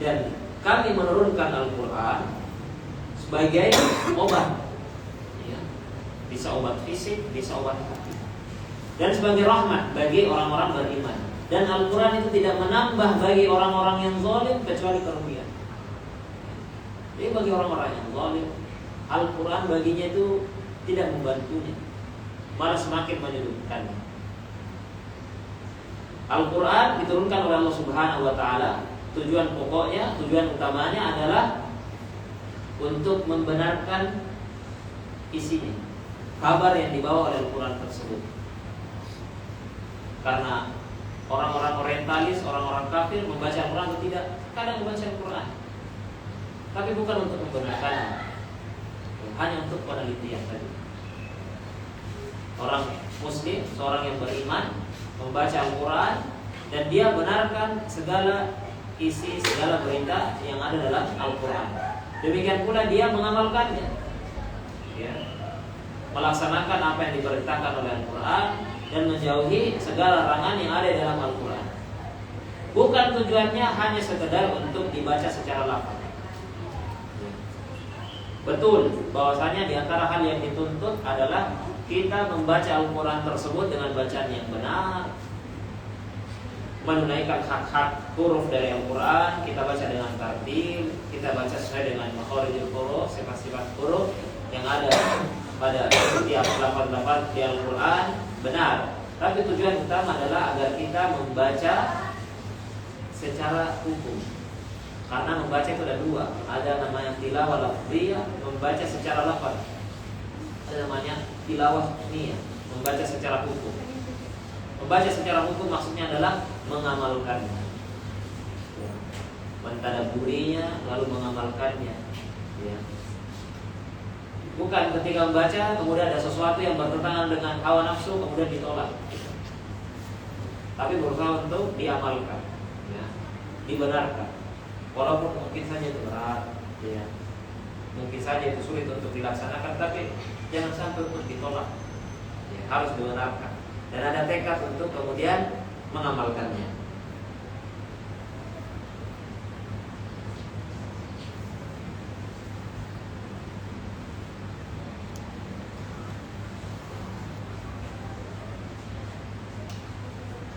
Dan kami menurunkan Al-Quran sebagai obat, ya. Bisa obat fisik, bisa obat hati, dan sebagai rahmat bagi orang-orang beriman. Dan Al-Quran itu tidak menambah bagi orang-orang yang zalim kecuali kerugian. Jadi bagi orang-orang yang zalim, Al-Quran baginya itu tidak membantunya, malah semakin menyudutkannya. Al-Quran diturunkan oleh Allah Subhanahu wa Ta'ala. Tujuan pokoknya, tujuan utamanya adalah untuk membenarkan isinya, kabar yang dibawa oleh Al-Quran tersebut. Karena orang-orang orientalis, orang-orang kafir membaca Al-Quran atau tidak, kadang membaca Al-Quran, tapi bukan untuk membenarkannya, hanya untuk penelitian tadi. Orang muslim, seorang yang beriman, membaca Al-Quran dan dia benarkan segala isi, segala berita yang ada dalam Al-Quran. Demikian pula dia mengamalkannya, ya, melaksanakan apa yang diperintahkan oleh Al-Quran dan menjauhi segala larangan yang ada dalam Al-Quran. Bukan tujuannya hanya sekedar untuk dibaca secara lafaz. Betul bahwasanya di antara hal yang dituntut adalah kita membaca Al-Quran tersebut dengan bacaan yang benar, menunaikan hak-hak huruf dari Al-Quran. Kita baca dengan tartil, kita baca sesuai dengan makharijul huruf, sifat-sifat huruf yang ada pada setiap lafaz-lafaz di Al-Quran benar. Tapi tujuan utama adalah agar kita membaca secara hukum. Karena membaca itu ada dua, ada namanya tilawah lafziyah, membaca secara lafaz. Ada namanya tilawah niyah, membaca secara hukum. Membaca secara hukum maksudnya adalah mengamalkannya, mentadabburinya lalu mengamalkannya, ya. Bukan ketika membaca kemudian ada sesuatu yang bertentangan dengan hawa nafsu kemudian ditolak, tapi berusaha untuk diamalkan, ya, dibenarkan. Walaupun mungkin saja itu berat, ya, mungkin saja itu sulit untuk dilaksanakan, tapi jangan sampai untuk ditolak, ya, harus dibenarkan dan ada tekad untuk kemudian mengamalkannya.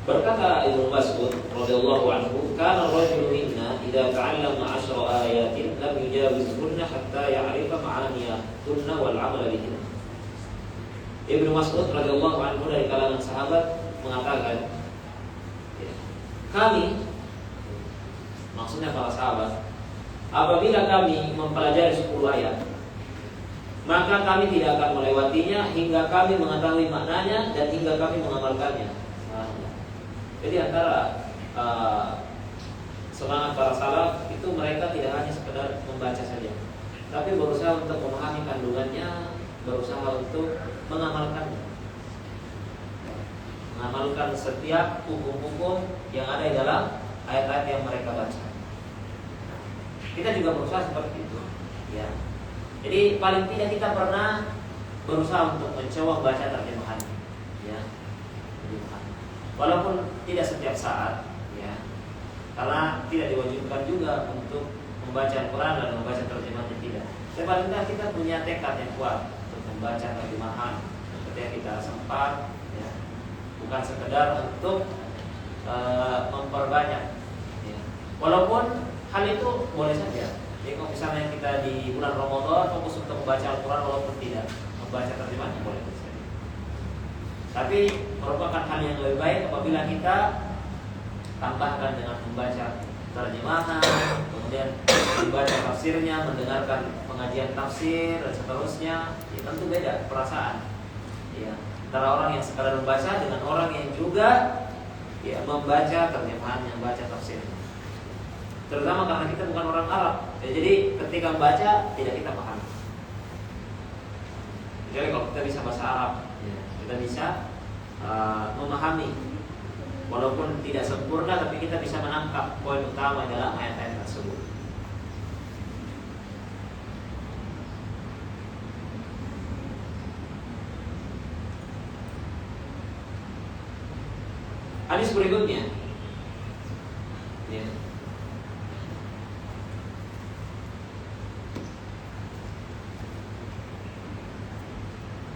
Berkata Ibnu Mas'ud radhiyallahu anhu, "Kana ar-rajulu minna idza ta'allama 10 ayatin lam yujawizhunna hatta ya'rifa ma'aniyakunna wal 'amala bihinna." Ibnu Mas'ud radhiyallahu anhu dari kalangan sahabat mengatakan, kami, maksudnya para sahabat, apabila kami mempelajari 10 ayat, maka kami tidak akan melewatinya hingga kami mengetahui maknanya dan hingga kami mengamalkannya. Jadi antara semangat para salaf itu mereka tidak hanya sekedar membaca saja, tapi berusaha untuk memahami kandungannya, berusaha untuk mengamalkannya, mengamalkan setiap hukum-hukum yang ada di dalam ayat-ayat yang mereka baca. Kita juga berusaha seperti itu, ya. Jadi paling tidak kita pernah berusaha untuk mencoba membaca terjemahannya, ya. Walaupun tidak setiap saat, ya, karena tidak diwajibkan juga untuk membaca Al-Quran dan membaca terjemahannya, tidak. Tapi paling tidak kita punya tekad yang kuat untuk membaca terjemahan ketika kita sempat, ya. Bukan sekedar untuk memperbanyak, ya. Walaupun hal itu boleh saja. Jadi kalau misalnya kita di bulan Ramadan fokus untuk membaca Al-Quran walaupun tidak membaca terjemahannya, boleh saja. Tapi merupakan hal yang lebih baik apabila kita tambahkan dengan membaca terjemahan, kemudian membaca tafsirnya, mendengarkan pengajian tafsir dan seterusnya. Ya, tentu beda perasaan, ya, antara orang yang sekadar membaca dengan orang yang juga, ya, membaca terjemahan, yang membaca tafsirnya. Terutama karena kita bukan orang Arab, Ya, jadi ketika membaca tidak kita pahami. Jadi kalau kita bisa bahasa Arab, ya, kita bisa memahami, walaupun tidak sempurna, tapi kita bisa menangkap poin utama dalam ayat-ayat tersebut. Hadis berikutnya, ya.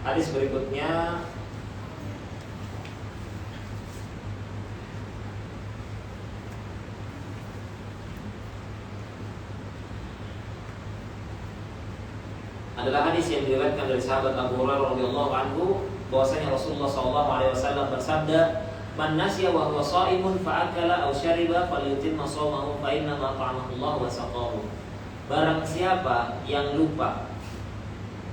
Hadis berikutnya adalah hadis yang diriwayatkan dari sahabat Abu Hurairah radhiyallahu anhu bahwasanya Rasulullah SAW bersabda, "Man nasiya wa huwa sha'imun fa akala aw syariba falyutimma shaumahu fa inna ma ta'amahu Allah wa saqahu." Barang siapa yang lupa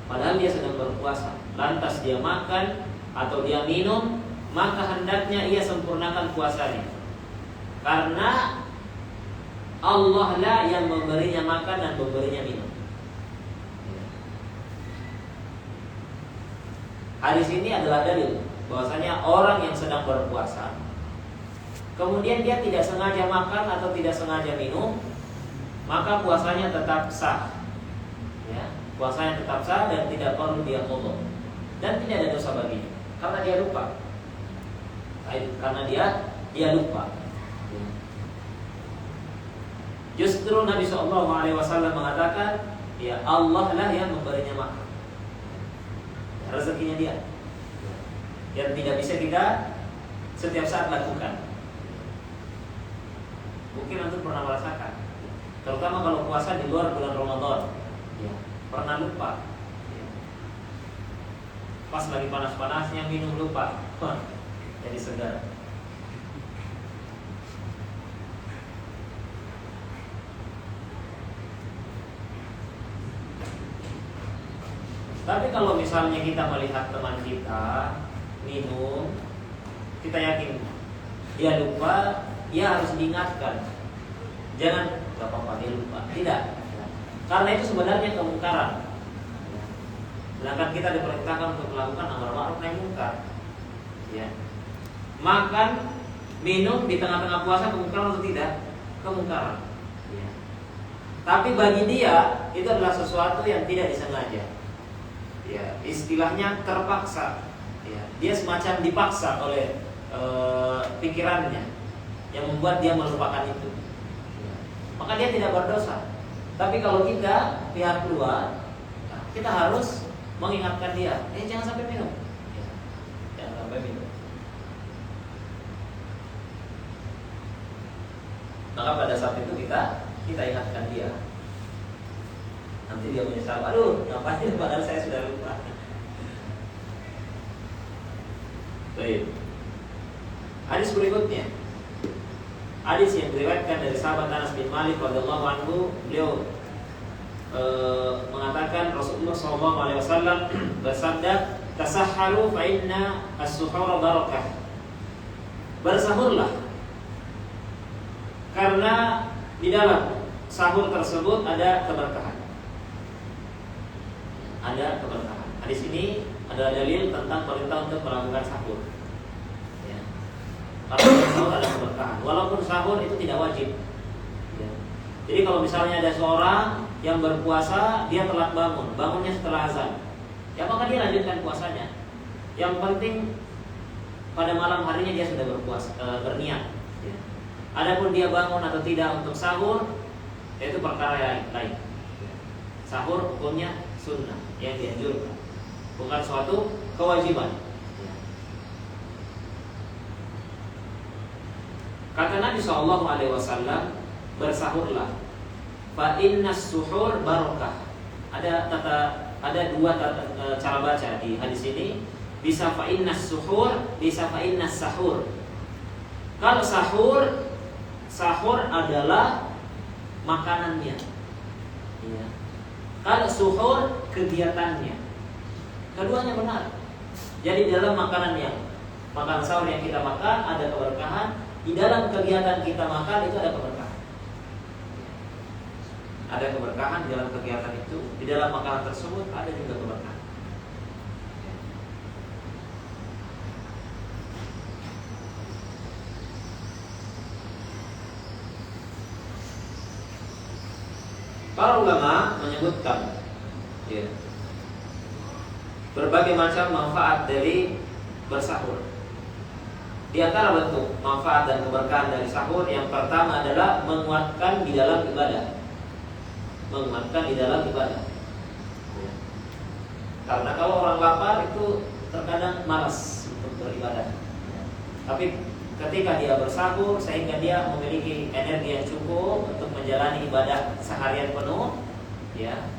padahal dia sedang berpuasa, lantas dia makan atau dia minum, maka hendaknya ia sempurnakan puasanya. Karena Allah lah yang memberinya makan dan memberinya minum. Hadis ini adalah dalil bahwasanya orang yang sedang berpuasa, kemudian dia tidak sengaja makan atau tidak sengaja minum, maka puasanya tetap sah. Ya, puasanya tetap sah dan tidak perlu dia qadha. Dan tidak ada dosa baginya karena dia lupa. Karena dia lupa. Justru Nabi SAW mengatakan, ya Allah lah yang memberinya makan. Rezekinya dia, yang tidak bisa kita setiap saat lakukan. Mungkin antum pernah merasakan, terutama kalau puasa di luar bulan Ramadan, ya, pernah lupa. Ya. Pas lagi panas-panasnya minum lupa, jadi segar. Tapi kalau misalnya kita melihat teman kita minum, kita yakin dia lupa, dia harus diingatkan. Jangan, gak apa-apa dia lupa. Tidak. Karena itu sebenarnya kemungkaran. Sedangkan kita diperintahkan untuk melakukan amar ma'ruf nahi munkar. Ya. Makan, minum di tengah-tengah puasa kemungkaran atau tidak? Kemungkaran. Ya. Tapi bagi dia itu adalah sesuatu yang tidak disengaja. Ya, istilahnya terpaksa. Ya, dia semacam dipaksa oleh pikirannya yang membuat dia melupakan itu. Ya. Maka dia tidak berdosa. Tapi kalau kita pihak luar, kita harus mengingatkan dia, jangan sampai minum. Ya, jangan sampai minum. Maka pada saat itu kita ingatkan dia. Nanti dia menyesal, aduh ngapain padahal saya sudah lupa. Baik. Hadis berikutnya, hadis yang diriwayatkan dari sahabat Anas bin Malik radhiyallahu anhu, beliau mengatakan Rasulullah SAW bersabda, "Tasahharu fa inna as-suhura barakah." Bersahurlah karena di dalam sahur tersebut ada keberkahan. Ada keberkahan. Hadis ini adalah dalil tentang perintah untuk melakukan sahur. Ya. Karena sahur ada keberkahan. Walaupun sahur itu tidak wajib. Ya. Jadi kalau misalnya ada seorang yang berpuasa, dia telat bangunnya setelah azan, ya maka dia lanjutkan puasanya. Yang penting pada malam harinya dia sudah berpuasa, berniat. Ya. Adapun dia bangun atau tidak untuk sahur, itu perkara yang lain. Sahur hukumnya sunnah yang dianjurkan, bukan suatu kewajiban. Kata Nabi SAW, bersahurlah, fa innas suhur barakah. Ada dua cara baca di hadis ini. Bisa fa innas suhur, bisa fa innas sahur. Kalau sahur adalah makanannya. Ya. Kalau suhur kegiatannya. Keduanya benar. Jadi dalam makan sahur yang kita makan ada keberkahan, di dalam kegiatan kita makan itu ada keberkahan. ada keberkahan di dalam kegiatan itu, di dalam makanan tersebut ada juga keberkahan. Para ulama menyebutkan ya, berbagai macam manfaat dari bersahur. Di antara bentuk manfaat dan keberkahan dari sahur, yang pertama adalah menguatkan di dalam ibadah. Menguatkan di dalam ibadah. Karena kalau orang lapar itu terkadang malas untuk beribadah. Tapi ketika dia bersahur, sehingga dia memiliki energi yang cukup untuk menjalani ibadah seharian penuh, ya,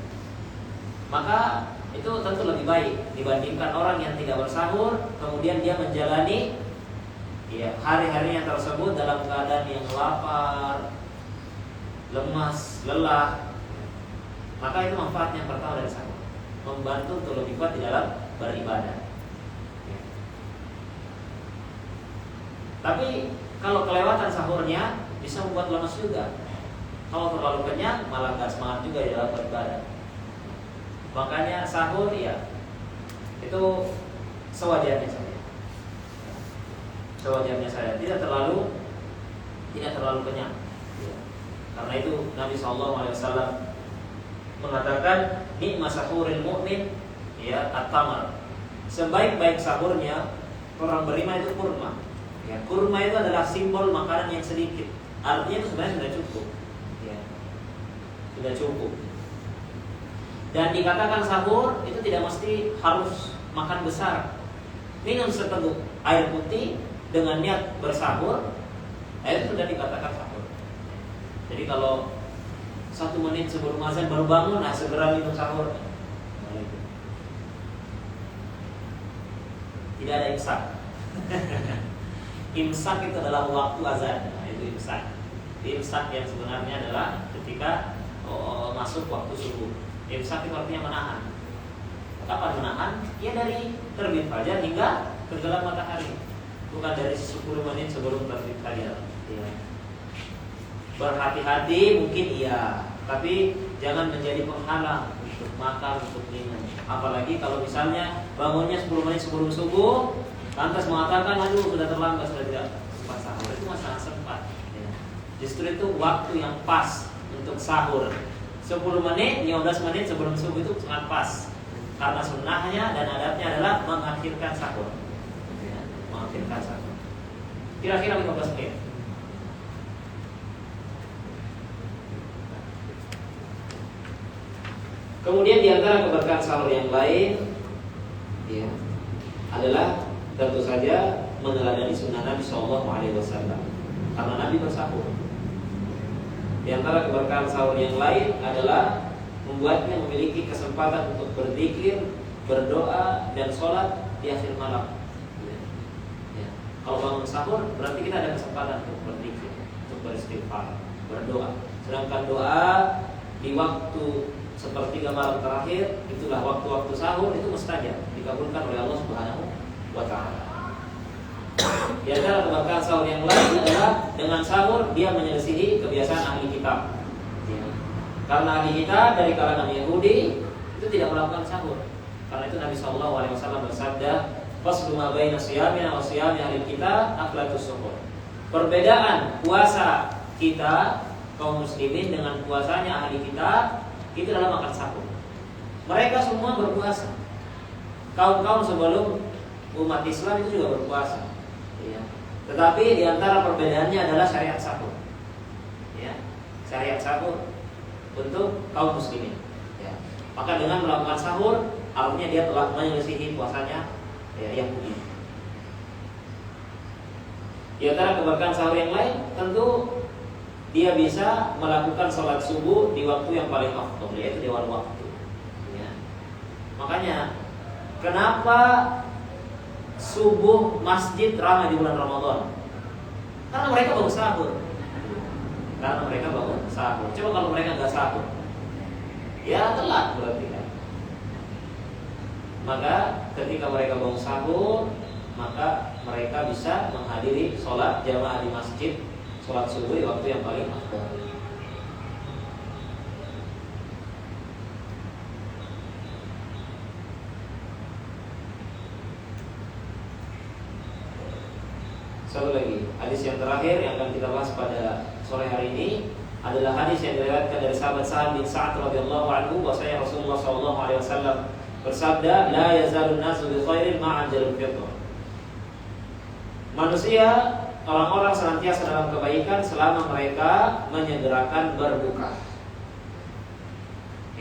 maka itu tentu lebih baik dibandingkan orang yang tidak bersahur, kemudian dia menjalani ya, hari-harinya tersebut dalam keadaan yang lapar, lemas, lelah. Maka itu manfaatnya pertama dari sahur, membantu untuk lebih kuat di dalam beribadah. Ya. Tapi kalau kelewatan sahurnya bisa membuat lemas juga. Kalau terlalu kenyang malah gak semangat juga di dalam beribadah. Makanya sahur ya itu sewajarnya saja. Sewajarnya saya tidak terlalu kenyang. Ya. Karena itu Nabi SAW mengatakan nikmat sahuril mu'min ya at-tamar. Sebaik-baik sahurnya orang beriman itu kurma. Ya, kurma itu adalah simbol makanan yang sedikit. Artinya itu sebenarnya sudah cukup. Ya. Sudah cukup. Dan dikatakan sahur itu tidak mesti harus makan besar. Minum seteguk air putih dengan niat bersahur, itu sudah dikatakan sahur. Jadi kalau 1 menit sebelum azan baru bangun, nah segera minum sahur. Tidak ada imsak. Imsak itu adalah waktu azan. Nah, itu imsak. Imsak yang sebenarnya adalah ketika masuk waktu subuh. Imsak itu artinya menahan. Kapan menahan? Ya dari terbit fajar hingga tenggelam matahari. Bukan dari 10 menit sebelum terbit fajar. Ya. Berhati-hati mungkin iya, tapi jangan menjadi penghalang untuk makan, untuk minum. Apalagi kalau misalnya bangunnya 10 menit sebelum subuh, lantas mengatakan aduh sudah terlambat, sudah tidak sempat sahur. Itu masalah sempat ya. Justru itu waktu yang pas untuk sahur. 10 menit, 15 menit sebelum subuh itu sangat pas. Karena sunnahnya dan adatnya adalah mengakhirkan sahur ya, mengakhirkan sahur. Kira-kira 15 menit. Kemudian di antara keberkahan sahur yang lain ya, adalah tentu saja meneladani sunnah Nabi SAW. Karena Nabi bersahur. Di antara keberkahan sahur yang lain adalah membuatnya memiliki kesempatan untuk berzikir, berdoa, dan sholat di akhir malam. Ya. Kalau bangun sahur berarti kita ada kesempatan untuk berzikir, untuk beristighfar, berdoa. Sedangkan doa di waktu sepertiga malam terakhir, itulah waktu-waktu sahur, itu mustajab, dikabulkan oleh Allah Subhanahu wa Ta'ala. Di antara keberkahan sahur yang lain adalah dengan sahur dia menyelisihi kebiasaan ahli kitab. Ya. Karena ahli kitab dari kalangan Yahudi itu tidak melakukan sahur. Karena itu Nabi SAW bersabda, "Faslu ma baina siyamina wa siyami ahli kitab aklatus suhur." Perbedaan puasa kita kaum muslimin dengan puasanya ahli kitab itu adalah makan sahur. Mereka semua berpuasa. Kaum-kaum sebelum umat Islam itu juga berpuasa. Ya. Tetapi di antara perbedaannya adalah syariat sahur. Ya. Syariat sahur untuk kaum muslimin. Ya. Maka dengan melakukan sahur, artinya dia telah menyelisihi puasanya ya, Yahudi. Di antara keberkahan sahur yang lain, tentu dia bisa melakukan sholat subuh di waktu yang paling afdal, yaitu di awal waktu. Ya. Makanya kenapa subuh masjid ramai di bulan Ramadan? Karena mereka bangun sahur. Coba kalau mereka nggak sahur, ya telat berarti kan. Maka ketika mereka bangun sahur, maka mereka bisa menghadiri sholat jamaah di masjid, sholat subuh di waktu yang paling afdal. Satu lagi, hadis yang terakhir yang akan kita bahas pada sore hari ini adalah hadis yang diriwayatkan dari sahabat Sa'ad bin Sa'ad radhiyallahu anhu bahwasanya Rasulullah sallallahu alaihi wasallam bersabda, "La yazalun nasu bi khairin ma'ajalul fitr." Manusia, orang-orang senantiasa dalam kebaikan selama mereka menyegerakan berbuka.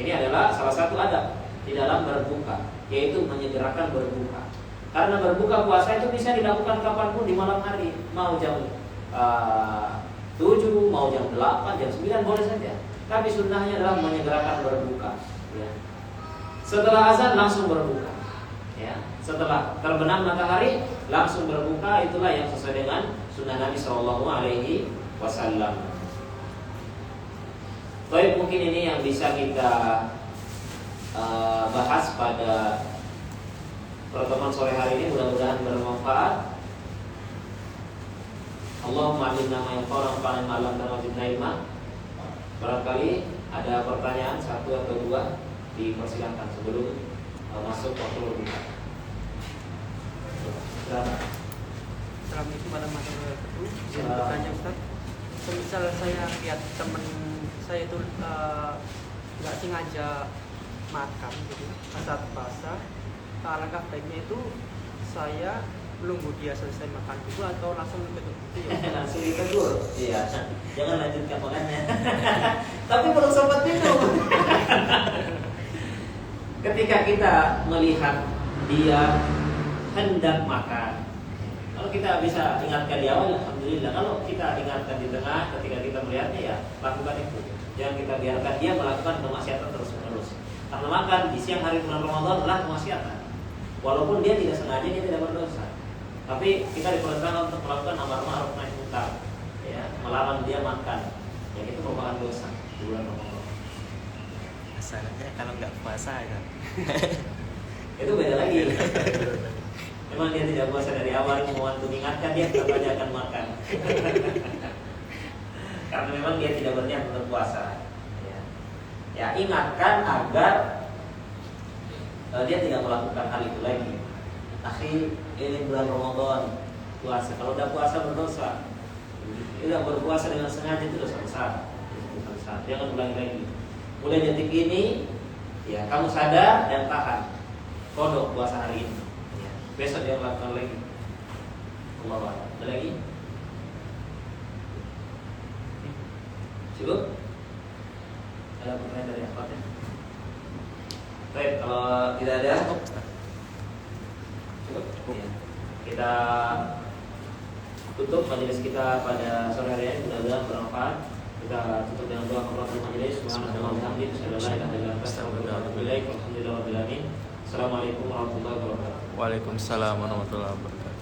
Ini adalah salah satu adab di dalam berbuka, yaitu menyegerakan berbuka. Karena berbuka puasa itu bisa dilakukan kapanpun di malam hari, mau jam 7, mau jam 8, jam 9 boleh saja. Tapi sunnahnya adalah menyegerakan berbuka. Ya. Setelah azan langsung berbuka. Ya. Setelah terbenam matahari langsung berbuka, itulah yang sesuai dengan sunnah Nabi Shallallahu Alaihi Wasallam. Baik, mungkin ini yang bisa kita bahas pada pertemuan sore hari ini, mudah-mudahan bermanfaat. Allahumma alimna ma yanfa'una wanfa'na bima 'allamtana wa zidna ilma. Barangkali ada pertanyaan satu atau dua, dipersilakan sebelum masuk waktu berbuka. Assalamualaikum warahmatullahi wabarakatuh. Saya bertanya Ustaz, semisal saya lihat teman saya itu nggak sengaja makan gitu saat puasa, alangkah baiknya itu saya menunggu dia selesai makan dulu atau langsung ditegur gitu ya? Langsung ditegur. Iya. Jangan lanjutkan makannya. Tapi belum sempat minum. Ketika kita melihat dia hendak makan, kalau kita bisa ingatkan di awal, alhamdulillah. Kalau kita ingatkan di tengah, ketika kita melihatnya, ya lakukan itu. Jangan kita biarkan dia melakukan kemaksiatan terus-menerus. Karena makan di siang hari bulan Ramadan adalah kemaksiatan. Walaupun dia tidak sengaja, dia tidak berdosa. Tapi kita diperintahkan untuk melakukan amar ma'ruf nahi munkar, ya, melarang dia makan. Yang itu merupakan dosa di bulan Ramadan. Masalahnya kalau nggak puasa kan. Itu beda lagi. Memang dia tidak puasa dari awal, mau untuk mengingatkan dia katanya akan makan. Karena memang dia tidak berniat untuk puasa. Ya, ingatkan agar dia tidak melakukan hal itu lagi. Akhi, ini bulan Ramadan, puasa. Kalau udah puasa berdosa. Tidak berpuasa dengan sengaja itu dosa besar. Jangan ulangi lagi. Mulai detik ini, ya kamu sadar dan tahan. Kodok puasa hari ini. Ya. Besok jangan lakukan lagi. Allah. Ada lagi? Cukup? Ada pertanyaan dari akhwatnya? Baik, kalau tidak ada, cukup. Ya. Kita tutup majelis kita pada sore hari ini, mudah-mudahan bermanfaat. Kita tutup dengan doa kafaratul majelis. Subhanallah walhamdulillah, asyhadu an la ilaha illa anta, astaghfiruka wa atubu ilaik. Alhamdulillahirabbil alamin. Assalamualaikum warahmatullahi wabarakatuh. Waalaikumsalam warahmatullahi wabarakatuh.